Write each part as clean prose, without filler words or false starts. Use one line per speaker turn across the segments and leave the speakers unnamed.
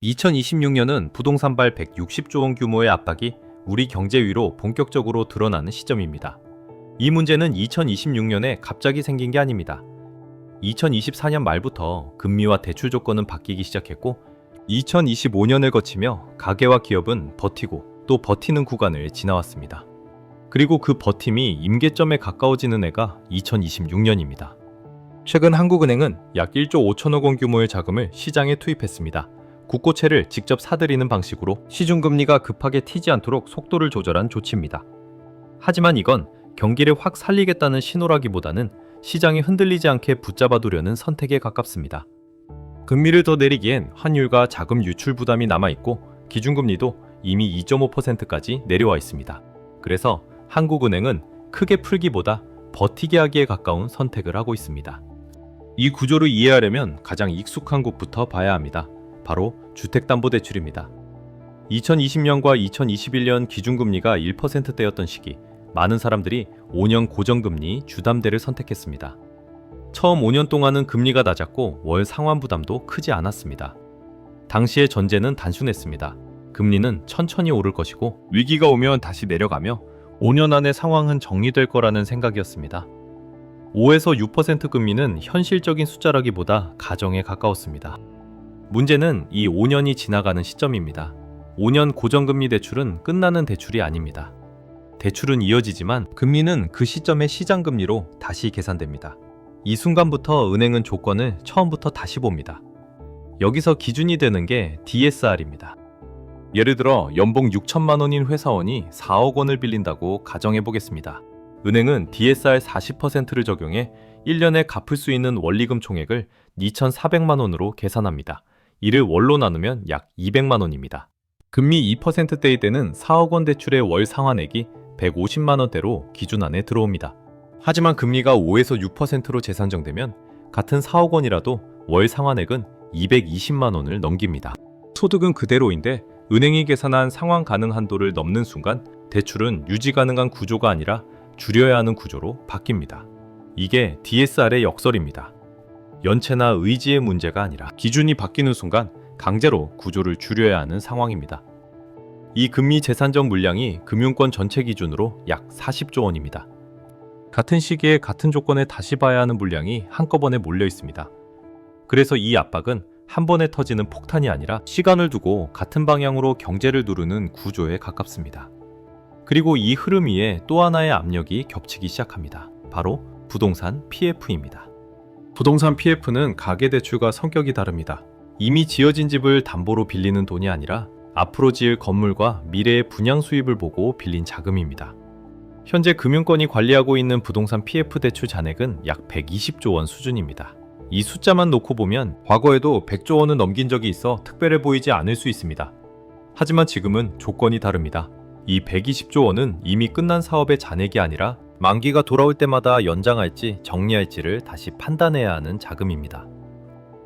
2026년은 부동산발 160조 원 규모의 압박이 우리 경제 위로 본격적으로 드러나는 시점입니다. 이 문제는 2026년에 갑자기 생긴 게 아닙니다. 2024년 말부터 금리와 대출 조건은 바뀌기 시작했고 2025년을 거치며 가계와 기업은 버티고 또 버티는 구간을 지나왔습니다. 그리고 그 버팀이 임계점에 가까워지는 해가 2026년입니다. 최근 한국은행은 약 1조 5천억 원 규모의 자금을 시장에 투입했습니다. 국고채를 직접 사들이는 방식으로 시중금리가 급하게 튀지 않도록 속도를 조절한 조치입니다. 하지만 이건 경기를 확 살리겠다는 신호라기보다는 시장이 흔들리지 않게 붙잡아두려는 선택에 가깝습니다. 금리를 더 내리기엔 환율과 자금 유출 부담이 남아있고 기준금리도 이미 2.5%까지 내려와 있습니다. 그래서 한국은행은 크게 풀기보다 버티게 하기에 가까운 선택을 하고 있습니다. 이 구조를 이해하려면 가장 익숙한 곳부터 봐야 합니다. 바로 주택담보대출입니다. 2020년과 2021년 기준금리가 1%대였던 시기, 많은 사람들이 5년 고정금리 주담대를 선택했습니다. 처음 5년 동안은 금리가 낮았고 월 상환 부담도 크지 않았습니다. 당시의 전제는 단순했습니다. 금리는 천천히 오를 것이고 위기가 오면 다시 내려가며 5년 안에 상황은 정리될 거라는 생각이었습니다. 5에서 6% 금리는 현실적인 숫자라기보다 가정에 가까웠습니다. 문제는 이 5년이 지나가는 시점입니다. 5년 고정금리 대출은 끝나는 대출이 아닙니다. 대출은 이어지지만 금리는 그 시점의 시장금리로 다시 계산됩니다. 이 순간부터 은행은 조건을 처음부터 다시 봅니다. 여기서 기준이 되는 게 DSR입니다. 예를 들어 연봉 6천만 원인 회사원이 4억 원을 빌린다고 가정해 보겠습니다. 은행은 DSR 40%를 적용해 1년에 갚을 수 있는 원리금 총액을 2,400만 원으로 계산합니다. 이를 월로 나누면 약 200만 원입니다. 금리 2%대일 때는 4억 원 대출의 월 상환액이 150만 원대로 기준 안에 들어옵니다. 하지만 금리가 5에서 6%로 재산정되면 같은 4억 원이라도 월 상환액은 220만 원을 넘깁니다. 소득은 그대로인데 은행이 계산한 상환 가능 한도를 넘는 순간 대출은 유지 가능한 구조가 아니라 줄여야 하는 구조로 바뀝니다. 이게 DSR의 역설입니다. 연체나 의지의 문제가 아니라 기준이 바뀌는 순간 강제로 구조를 줄여야 하는 상황입니다. 이 금리 재산적 물량이 금융권 전체 기준으로 약 40조 원입니다. 같은 시기에 같은 조건에 다시 봐야 하는 물량이 한꺼번에 몰려 있습니다. 그래서 이 압박은 한 번에 터지는 폭탄이 아니라 시간을 두고 같은 방향으로 경제를 누르는 구조에 가깝습니다. 그리고 이 흐름 위에 또 하나의 압력이 겹치기 시작합니다. 바로 부동산 PF입니다. 부동산 PF는 가계대출과 성격이 다릅니다. 이미 지어진 집을 담보로 빌리는 돈이 아니라 앞으로 지을 건물과 미래의 분양 수입을 보고 빌린 자금입니다. 현재 금융권이 관리하고 있는 부동산 PF 대출 잔액은 약 120조 원 수준입니다. 이 숫자만 놓고 보면 과거에도 100조 원은 넘긴 적이 있어 특별해 보이지 않을 수 있습니다. 하지만 지금은 조건이 다릅니다. 이 120조 원은 이미 끝난 사업의 잔액이 아니라 만기가 돌아올 때마다 연장할지 정리할지를 다시 판단해야 하는 자금입니다.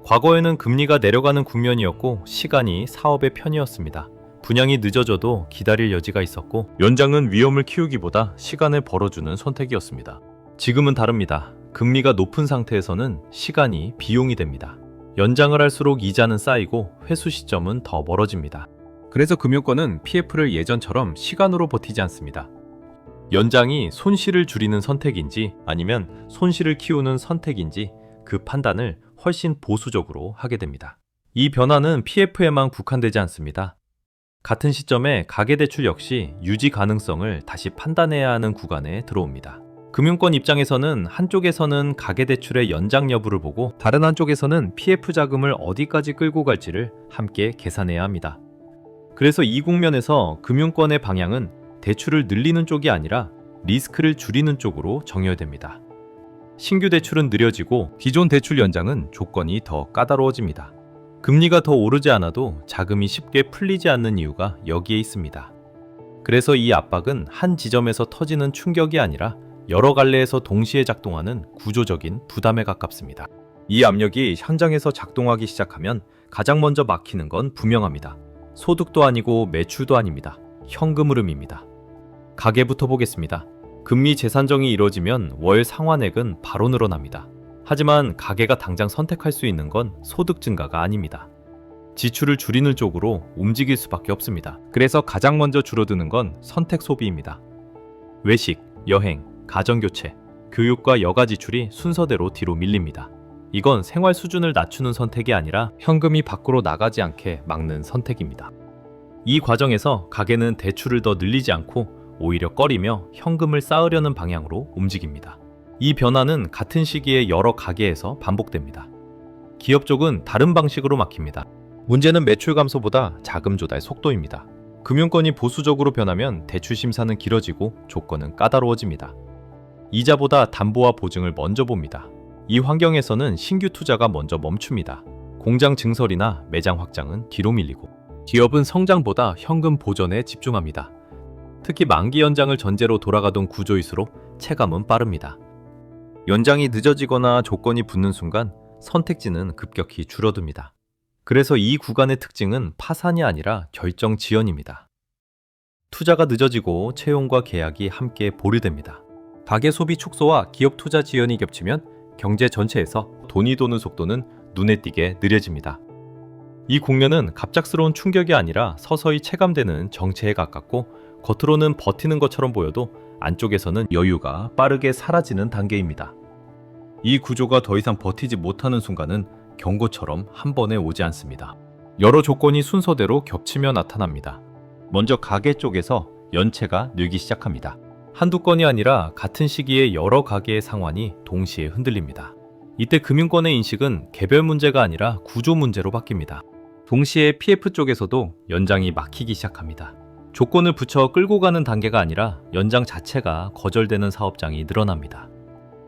과거에는 금리가 내려가는 국면이었고 시간이 사업의 편이었습니다. 분양이 늦어져도 기다릴 여지가 있었고 연장은 위험을 키우기보다 시간을 벌어주는 선택이었습니다. 지금은 다릅니다. 금리가 높은 상태에서는 시간이 비용이 됩니다. 연장을 할수록 이자는 쌓이고 회수 시점은 더 멀어집니다. 그래서 금융권은 PF를 예전처럼 시간으로 버티지 않습니다. 연장이 손실을 줄이는 선택인지 아니면 손실을 키우는 선택인지 그 판단을 훨씬 보수적으로 하게 됩니다. 이 변화는 PF에만 국한되지 않습니다. 같은 시점에 가계대출 역시 유지 가능성을 다시 판단해야 하는 구간에 들어옵니다. 금융권 입장에서는 한쪽에서는 가계대출의 연장 여부를 보고 다른 한쪽에서는 PF 자금을 어디까지 끌고 갈지를 함께 계산해야 합니다. 그래서 이 국면에서 금융권의 방향은 대출을 늘리는 쪽이 아니라 리스크를 줄이는 쪽으로 정해야됩니다. 신규 대출은 느려지고 기존 대출 연장은 조건이 더 까다로워집니다. 금리가 더 오르지 않아도 자금이 쉽게 풀리지 않는 이유가 여기에 있습니다. 그래서 이 압박은 한 지점에서 터지는 충격이 아니라 여러 갈래에서 동시에 작동하는 구조적인 부담에 가깝습니다. 이 압력이 현장에서 작동하기 시작하면 가장 먼저 막히는 건 분명합니다. 소득도 아니고 매출도 아닙니다. 현금 흐름입니다. 가계부터 보겠습니다. 금리 재산정이 이뤄지면 월 상환액은 바로 늘어납니다. 하지만 가계가 당장 선택할 수 있는 건 소득 증가가 아닙니다. 지출을 줄이는 쪽으로 움직일 수밖에 없습니다. 그래서 가장 먼저 줄어드는 건 선택 소비입니다. 외식, 여행, 가정교체, 교육과 여가 지출이 순서대로 뒤로 밀립니다. 이건 생활 수준을 낮추는 선택이 아니라 현금이 밖으로 나가지 않게 막는 선택입니다. 이 과정에서 가게는 대출을 더 늘리지 않고 오히려 꺼리며 현금을 쌓으려는 방향으로 움직입니다. 이 변화는 같은 시기에 여러 가게에서 반복됩니다. 기업 쪽은 다른 방식으로 막힙니다. 문제는 매출 감소보다 자금 조달 속도입니다. 금융권이 보수적으로 변하면 대출 심사는 길어지고 조건은 까다로워집니다. 이자보다 담보와 보증을 먼저 봅니다. 이 환경에서는 신규 투자가 먼저 멈춥니다. 공장 증설이나 매장 확장은 뒤로 밀리고 기업은 성장보다 현금 보전에 집중합니다. 특히 만기 연장을 전제로 돌아가던 구조일수록 체감은 빠릅니다. 연장이 늦어지거나 조건이 붙는 순간 선택지는 급격히 줄어듭니다. 그래서 이 구간의 특징은 파산이 아니라 결정 지연입니다. 투자가 늦어지고 채용과 계약이 함께 보류됩니다. 가계 소비 축소와 기업 투자 지연이 겹치면 경제 전체에서 돈이 도는 속도는 눈에 띄게 느려집니다. 이 국면은 갑작스러운 충격이 아니라 서서히 체감되는 정체에 가깝고 겉으로는 버티는 것처럼 보여도 안쪽에서는 여유가 빠르게 사라지는 단계입니다. 이 구조가 더 이상 버티지 못하는 순간은 경고처럼 한 번에 오지 않습니다. 여러 조건이 순서대로 겹치며 나타납니다. 먼저 가게 쪽에서 연체가 늘기 시작합니다. 한두 건이 아니라 같은 시기에 여러 가게의 상환이 동시에 흔들립니다. 이때 금융권의 인식은 개별 문제가 아니라 구조 문제로 바뀝니다. 동시에 PF 쪽에서도 연장이 막히기 시작합니다. 조건을 붙여 끌고 가는 단계가 아니라 연장 자체가 거절되는 사업장이 늘어납니다.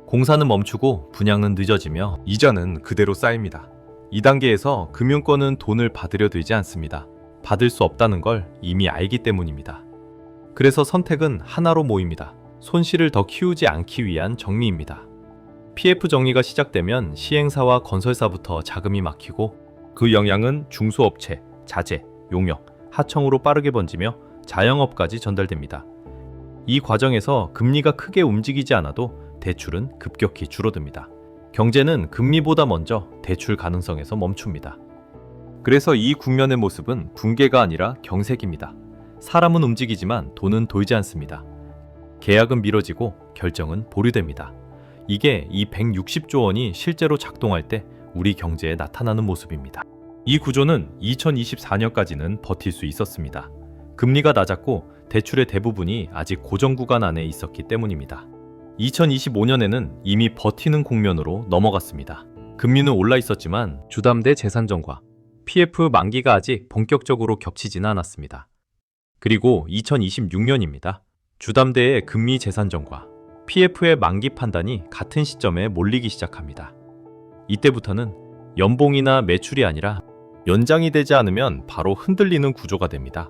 공사는 멈추고 분양은 늦어지며 이자는 그대로 쌓입니다. 이 단계에서 금융권은 돈을 받으려 들지 않습니다. 받을 수 없다는 걸 이미 알기 때문입니다. 그래서 선택은 하나로 모입니다. 손실을 더 키우지 않기 위한 정리입니다. PF 정리가 시작되면 시행사와 건설사부터 자금이 막히고 그 영향은 중소업체, 자재, 용역, 하청으로 빠르게 번지며 자영업까지 전달됩니다. 이 과정에서 금리가 크게 움직이지 않아도 대출은 급격히 줄어듭니다. 경제는 금리보다 먼저 대출 가능성에서 멈춥니다. 그래서 이 국면의 모습은 붕괴가 아니라 경색입니다. 사람은 움직이지만 돈은 돌지 않습니다. 계약은 미뤄지고 결정은 보류됩니다. 이게 이 160조 원이 실제로 작동할 때 우리 경제에 나타나는 모습입니다. 이 구조는 2024년까지는 버틸 수 있었습니다. 금리가 낮았고 대출의 대부분이 아직 고정 구간 안에 있었기 때문입니다. 2025년에는 이미 버티는 국면으로 넘어갔습니다. 금리는 올라 있었지만 주담대 재산정과 PF 만기가 아직 본격적으로 겹치지는 않았습니다. 그리고 2026년입니다. 주담대의 금리 재산정과 PF의 만기 판단이 같은 시점에 몰리기 시작합니다. 이때부터는 연봉이나 매출이 아니라 연장이 되지 않으면 바로 흔들리는 구조가 됩니다.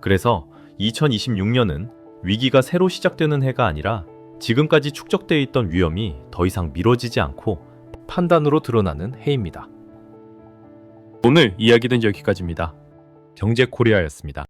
그래서 2026년은 위기가 새로 시작되는 해가 아니라 지금까지 축적되어 있던 위험이 더 이상 미뤄지지 않고 판단으로 드러나는 해입니다. 오늘 이야기는 여기까지입니다. 경제코리아였습니다.